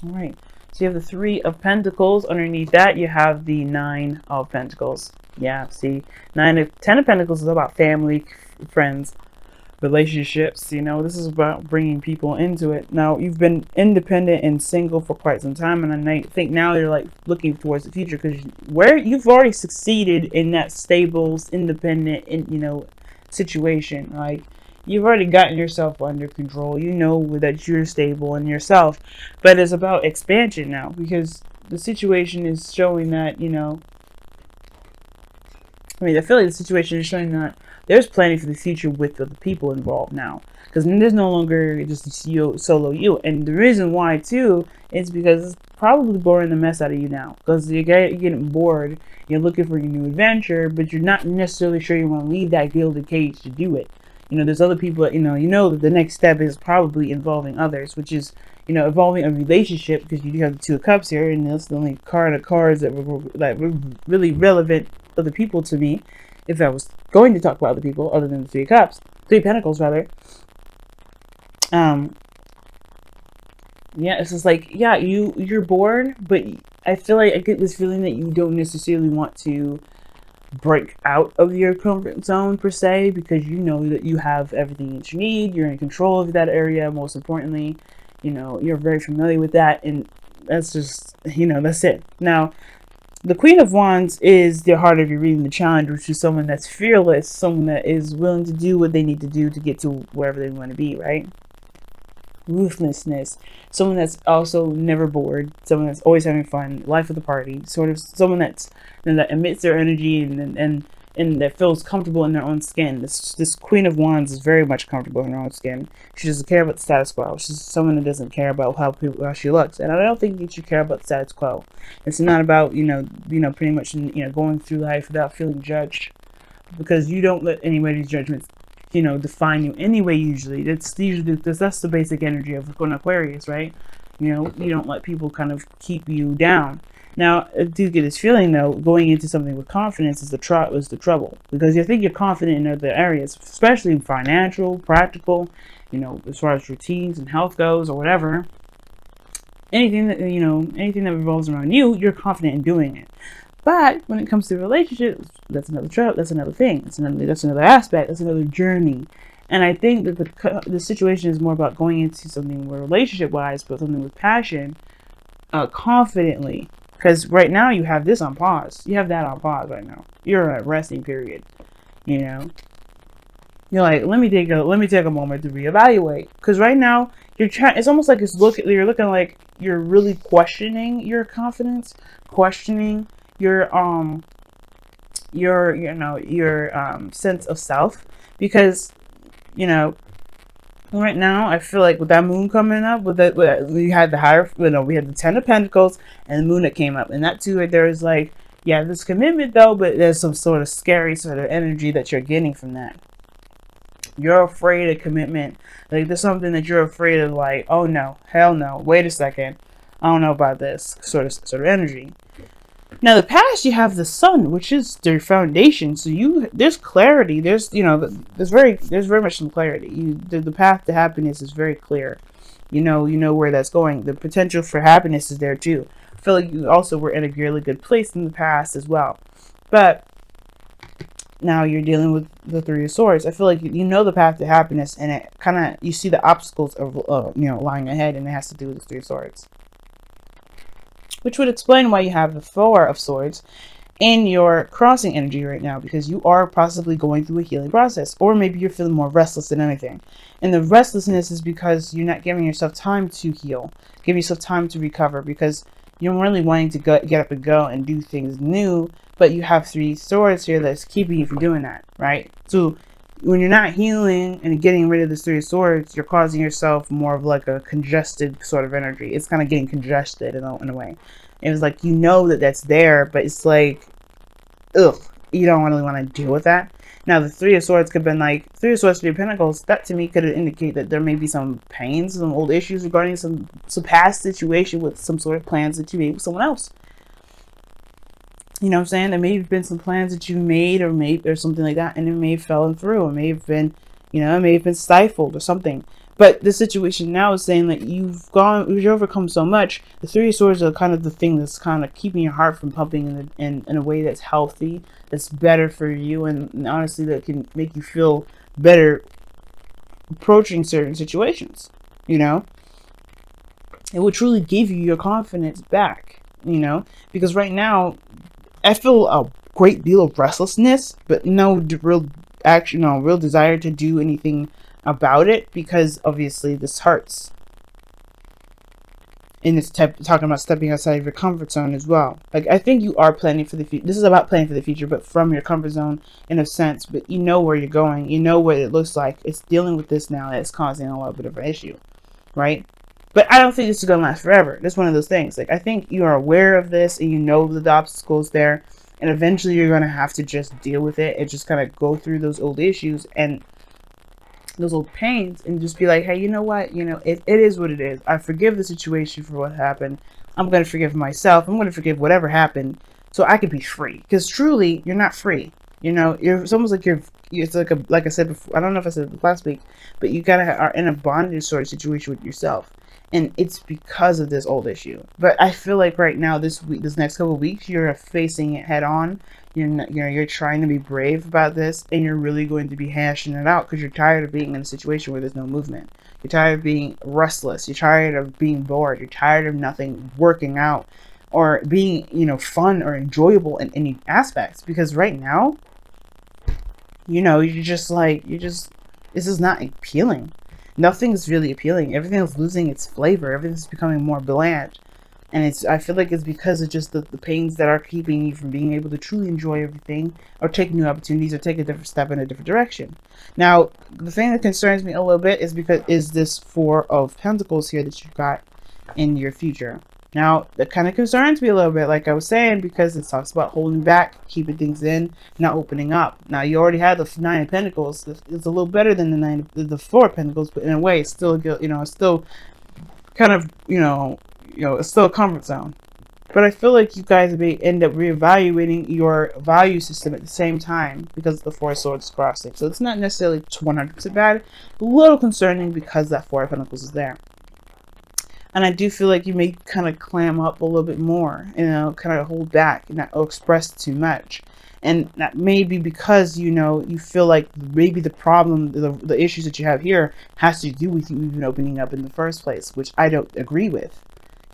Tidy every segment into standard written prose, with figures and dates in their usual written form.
All right. So you have the Three of Pentacles. Underneath that, you have the Nine of Pentacles. Yeah, see, Ten of Pentacles is about family, friends, relationships. You know, this is about bringing people into it. Now, you've been independent and single for quite some time, and I think now you're like looking towards the future because where you've already succeeded in that stable, independent, situation. Like you've already gotten yourself under control. You know that you're stable in yourself, but it's about expansion now because the situation is showing that I feel like the situation is showing that there's planning for the future with the people involved now. Because there's no longer just you, solo you. And the reason why, too, is because it's probably boring the mess out of you now. Because you're getting bored, you're looking for your new adventure, but you're not necessarily sure you want to leave that gilded cage to do it. There's other people that, that the next step is probably involving others, which is, involving a relationship, because you do have the Two of Cups here, and that's the only card of cards that were really relevant other people to me, if I was going to talk about other people other than the Three of Cups, Three of Pentacles rather. Yeah, it's just like, yeah, you're bored, but I feel like I get this feeling that you don't necessarily want to break out of your comfort zone per se, because you know that you have everything that you need, you're in control of that area, most importantly, you're very familiar with that, and that's just, that's it. Now, the Queen of Wands is the heart of your reading, the challenge, which is someone that's fearless, someone that is willing to do what they need to do to get to wherever they want to be, right? Ruthlessness, someone that's also never bored, someone that's always having fun, life of the party, sort of someone that emits their energy and that feels comfortable in their own skin. This Queen of Wands is very much comfortable in her own skin. She doesn't care about the status quo. She's someone that doesn't care about how she looks, and I don't think that you care about the status quo. It's not about pretty much going through life without feeling judged, because you don't let anybody's judgments define you anyway. Usually that's the basic energy of an Aquarius, right? You don't let people kind of keep you down. Now, I do get this feeling though, going into something with confidence is the trouble, because you think you're confident in other areas, especially financial, practical, as far as routines and health goes or whatever. Anything that revolves around you, you're confident in doing it. But when it comes to relationships, that's another that's another thing. That's another aspect. That's another journey. And I think that the situation is more about going into something relationship wise, but something with passion, confidently. Because right now you have this on pause. You have that on pause right now. You're in a resting period. You know. You're like, let me take a moment to reevaluate. Because right now you're trying. It's almost like you're looking like you're really questioning your confidence, questioning your sense of self, because right now I feel like with that moon coming up, we had we had the Ten of Pentacles and the moon that came up, and that too right there is like, yeah, there's commitment though, but there's some sort of scary sort of energy that you're getting from that. You're afraid of commitment. Like there's something that you're afraid of, like, oh no, hell no, wait a second, I don't know about this sort of energy. Now, the past, you have the sun, which is their foundation. So there's clarity. There's very much some clarity. The path to happiness is very clear. You know where that's going. The potential for happiness is there too. I feel like you also were in a really good place in the past as well. But now you're dealing with the Three of Swords. I feel like you know the path to happiness, and it kind of, you see the obstacles of lying ahead, and it has to do with the Three of Swords, which would explain why you have the Four of Swords in your crossing energy right now, because you are possibly going through a healing process, or maybe you're feeling more restless than anything. And the restlessness is because you're not giving yourself time to heal, give yourself time to recover, because you're really wanting to get up and go and do things new, but you have Three Swords here that's keeping you from doing that, right? So when you're not healing and getting rid of the Three of Swords, you're causing yourself more of like a congested sort of energy. It's kind of getting congested in a way. It was like, that that's there, but it's like, ugh, you don't really want to deal with that. Now, the Three of Swords could have been like, Three of Swords, Three of Pentacles. That to me could indicate that there may be some pains, some old issues regarding some past situation with some sort of plans that you made with someone else. You know what I'm saying? There may have been some plans that you made or something like that, and it may have fallen through. It may have been, it may have been stifled or something. But the situation now is saying that you've overcome so much. The Three of Swords are kind of the thing that's kind of keeping your heart from pumping in a way that's healthy, that's better for you, and honestly that can make you feel better approaching certain situations. You know, it will truly give you your confidence back. You know, because right now I feel a great deal of restlessness, but no real action, no real desire to do anything about it, because obviously this hurts. And it's talking about stepping outside of your comfort zone as well. Like, I think you are planning for the future. This is about planning for the future, but from your comfort zone in a sense. But you know where you're going. You know what it looks like. It's dealing with this now that's causing a little bit of an issue, right? But I don't think this is going to last forever. That's one of those things. Like, I think you are aware of this and you know the obstacles there. And eventually you're going to have to just deal with it and just kind of go through those old issues and those old pains and just be like, hey, you know what? You know, it is what it is. I forgive the situation for what happened. I'm going to forgive myself. I'm going to forgive whatever happened so I can be free. Because truly, you're not free. You know, it's almost like it's like I said before, I don't know if I said it last week, but you are in a bondage sort of situation with yourself. And it's because of this old issue. But I feel like right now, this next couple of weeks, you're facing it head on. You're trying to be brave about this, and you're really going to be hashing it out because you're tired of being in a situation where there's no movement. You're tired of being restless. You're tired of being bored. You're tired of nothing working out or being, fun or enjoyable in any aspects. Because right now, this is not appealing. Nothing's really appealing. Everything is losing its flavor. Everything's becoming more bland. And I feel like it's because of just the pains that are keeping you from being able to truly enjoy everything or take new opportunities or take a different step in a different direction. Now, the thing that concerns me a little bit is this Four of Pentacles here that you've got in your future. Now, that kind of concerns me a little bit, like I was saying, because it talks about holding back, keeping things in, not opening up. Now, you already had the Nine of Pentacles. It's a little better than the Four of Pentacles, but in a way, it's still, it's still kind of, it's still a comfort zone. But I feel like you guys may end up reevaluating your value system at the same time because the Four of Swords crossing. So it's not necessarily 100% bad. A little concerning because that Four of Pentacles is there. And I do feel like you may kind of clam up a little bit more, kind of hold back and not express too much. And that may be because, you feel like maybe the problem, the issues that you have here has to do with you even opening up in the first place, which I don't agree with.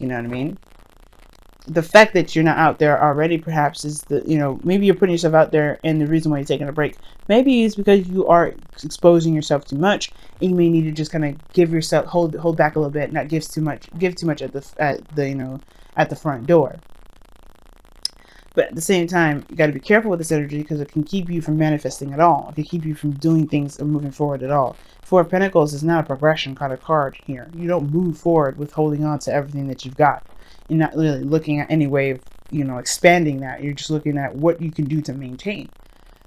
You know what I mean? The fact that you're not out there already perhaps is maybe you're putting yourself out there, and the reason why you're taking a break maybe is because you are exposing yourself too much, and you may need to just kind of give yourself, hold back a little bit, not give too much at the front door. But at the same time, you got to be careful with this energy because it can keep you from manifesting at all. It can keep you from doing things or moving forward at all. Four of Pentacles is not a progression kind of card here. You don't move forward with holding on to everything that you've got. You're not really looking at any way of, expanding that. You're just looking at what you can do to maintain.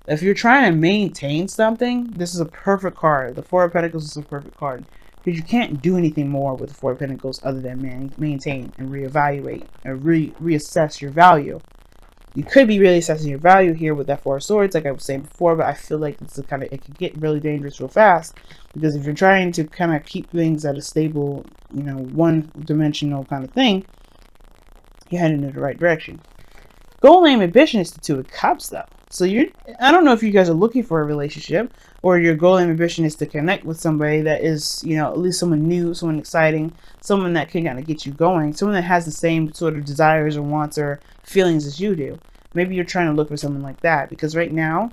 If you're trying to maintain something, this is a perfect card. The Four of Pentacles is a perfect card. Because you can't do anything more with the Four of Pentacles other than maintain and reevaluate and reassess your value. You could be really assessing your value here with that Four of Swords, like I was saying before, but I feel like it could get really dangerous real fast. Because if you're trying to kind of keep things at a stable, one-dimensional kind of thing, you're heading in the right direction. Goal, aim, ambition is the Two of Cups, though. So I don't know if you guys are looking for a relationship, or your goal and ambition is to connect with somebody that is, at least someone new, someone exciting, someone that can kind of get you going, someone that has the same sort of desires or wants or feelings as you do. Maybe you're trying to look for someone like that, because right now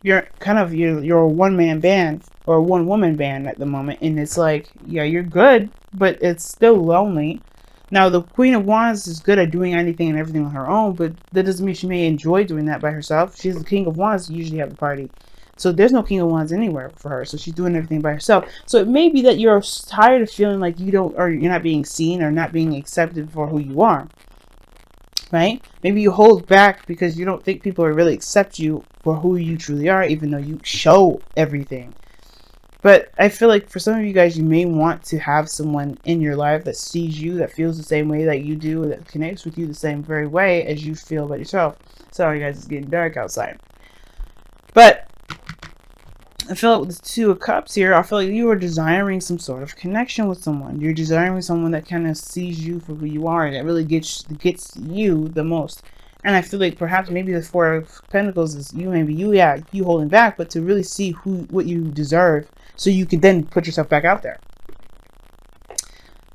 you're a one-man band or a one-woman band at the moment, and it's like, yeah, you're good, but it's still lonely. Now, the Queen of Wands is good at doing anything and everything on her own, but that doesn't mean she may enjoy doing that by herself. She's the King of Wands, usually have a party. So there's no King of Wands anywhere for her. So she's doing everything by herself. So it may be that you're tired of feeling like you're not being seen or not being accepted for who you are. Right? Maybe you hold back because you don't think people will really accept you for who you truly are, even though you show everything. But I feel like for some of you guys, you may want to have someone in your life that sees you, that feels the same way that you do, that connects with you the same very way as you feel about yourself. Sorry guys, it's getting dark outside. But I feel like with the Two of Cups here, I feel like you are desiring some sort of connection with someone. You're desiring someone that kind of sees you for who you are, and that really gets you the most. And I feel like perhaps maybe the Four of Pentacles is you holding back, but to really see what you deserve, so you can then put yourself back out there.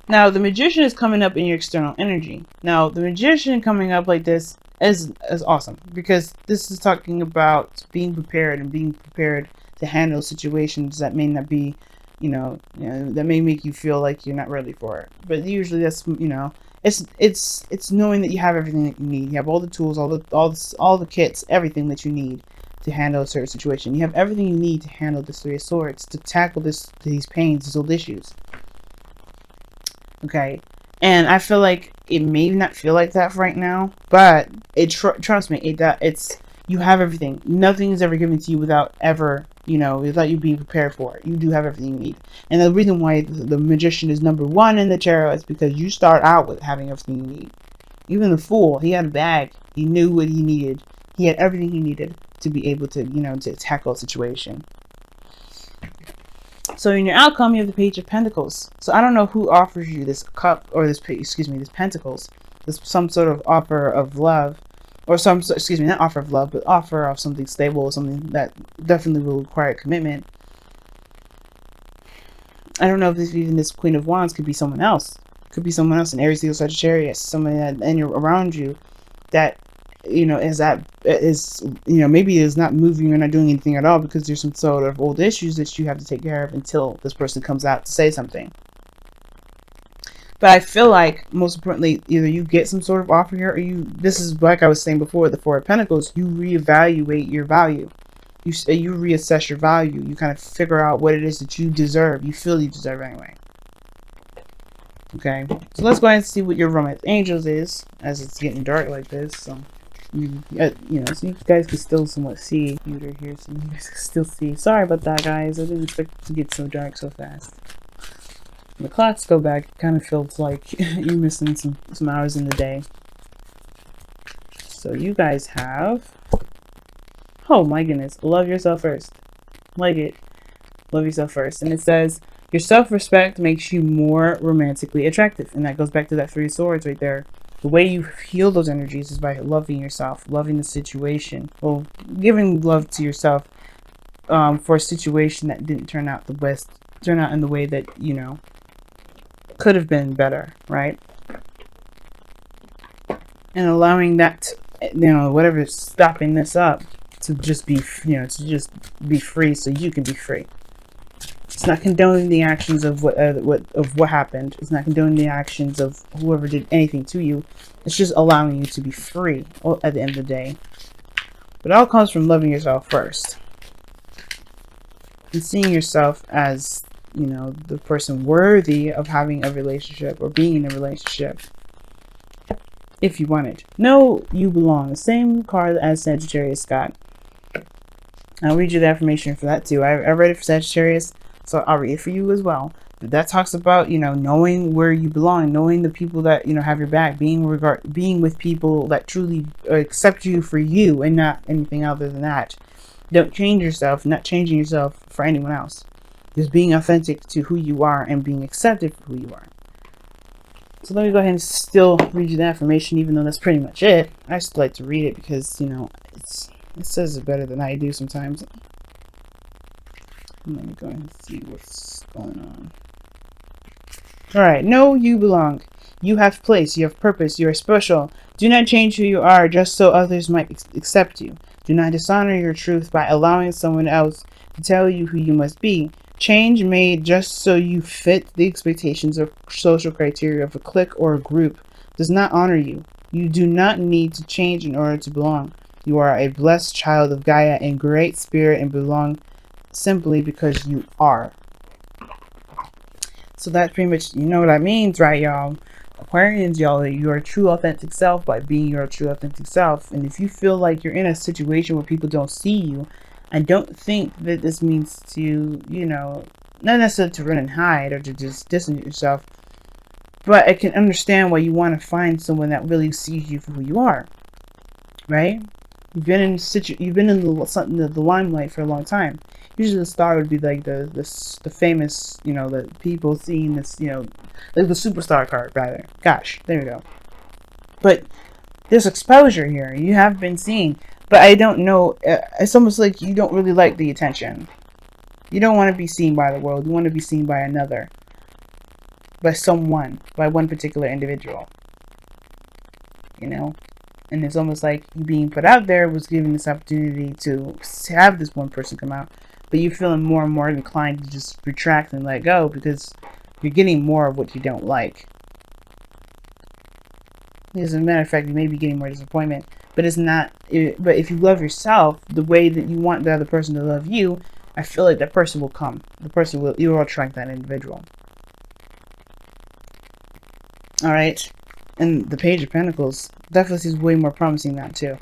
Now the Magician is coming up in your external energy. Now the Magician coming up like this is awesome, because this is talking about being prepared and being prepared to handle situations that may not be, that may make you feel like you're not ready for it. But usually that's, it's knowing that you have everything that you need. You have all the tools, all the kits, everything that you need to handle a certain situation. You have everything you need to handle this Three of Swords, to tackle these pains, these old issues. Okay, and I feel like it may not feel like that right now, but trust me, it's you have everything. Nothing is ever given to you without ever, without you being prepared for it. You do have everything you need. And the reason why the Magician is number 1 in the tarot is because you start out with having everything you need. Even the Fool, he had a bag. He knew what he needed. He had everything he needed to be able to, to tackle a situation. So in your outcome, you have the Page of Pentacles. So I don't know who offers you this cup, or this Pentacles. Some sort of offer of love. Or not offer of love, but offer of something stable, something that definitely will require commitment. I don't know if this Queen of Wands could be someone else. Could be someone else, an Aries, Leo, Sagittarius, somebody that around you that, maybe is not moving or not doing anything at all because there's some sort of old issues that you have to take care of until this person comes out to say something. But I feel like, most importantly, either you get some sort of offer here, or this is like I was saying before, the Four of Pentacles, you reevaluate your value. You reassess your value. You kind of figure out what it is that you deserve. You feel you deserve anyway. Okay, so let's go ahead and see what your romance angels is, as it's getting dark like this. So, so you guys can still somewhat see. Computer here, so you guys can still see. Sorry about that, guys. I didn't expect it to get so dark so fast. When the clocks go back, it kind of feels like you're missing some hours in the day. So you guys have, oh my goodness, love yourself first. Like it. Love yourself first. And it says, your self-respect makes you more romantically attractive. And that goes back to that Three of Swords right there. The way you heal those energies is by loving yourself, loving the situation. Well, giving love to yourself for a situation that didn't turn out the best, turn out in the way that, could have been better, right? And allowing that, whatever's stopping this up to just be, be free, so you can be free. It's not condoning the actions of what happened. It's not condoning the actions of whoever did anything to you. It's just allowing you to be free at the end of the day. But it all comes from loving yourself first, and seeing yourself as, the person worthy of having a relationship or being in a relationship. If you want it. Know you belong. The same card as Sagittarius got. I'll read you the affirmation for that too. I read it for Sagittarius, so I'll read it for you as well. But that talks about, knowing where you belong, knowing the people that, have your back, being with people that truly accept you for you and not anything other than that. Don't change yourself, not changing yourself for anyone else. Just being authentic to who you are and being accepted for who you are. So let me go ahead and still read you the affirmation, even though that's pretty much it. I still like to read it because, it says it better than I do sometimes. Let me go ahead and see what's going on. Alright, know you belong. You have place, you have purpose, you are special. Do not change who you are just so others might accept you. Do not dishonor your truth by allowing someone else to tell you who you must be. Change made just so you fit the expectations of social criteria of a clique or a group does not honor you. You do not need to change in order to belong. You are a blessed child of Gaia in great spirit and belong simply because you are. So that's pretty much, what that means, right, y'all? Aquarians, y'all, your true authentic self by being your true authentic self. And if you feel like you're in a situation where people don't see you, I don't think that this means to, not necessarily to run and hide or to just distance yourself, but I can understand why you want to find someone that really sees you for who you are, right? you've been in the limelight for a long time. Usually the star would be like the famous, you know, the people seeing this, you know, like the superstar card rather. Gosh, there we go. But there's exposure here. You have been seen, but I don't know. It's almost like you don't really like the attention. You don't want to be seen by the world. You want to be seen by another, by someone, by one particular individual. You know. And it's almost like you being put out there was given this opportunity to have this one person come out, but you're feeling more and more inclined to just retract and let go because you're getting more of what you don't like. As a matter of fact, you may be getting more disappointment, but it's not. But if you love yourself the way that you want the other person to love you, I feel like that person will come. You will attract that individual. All right. And the Page of Pentacles definitely seems way more promising now too.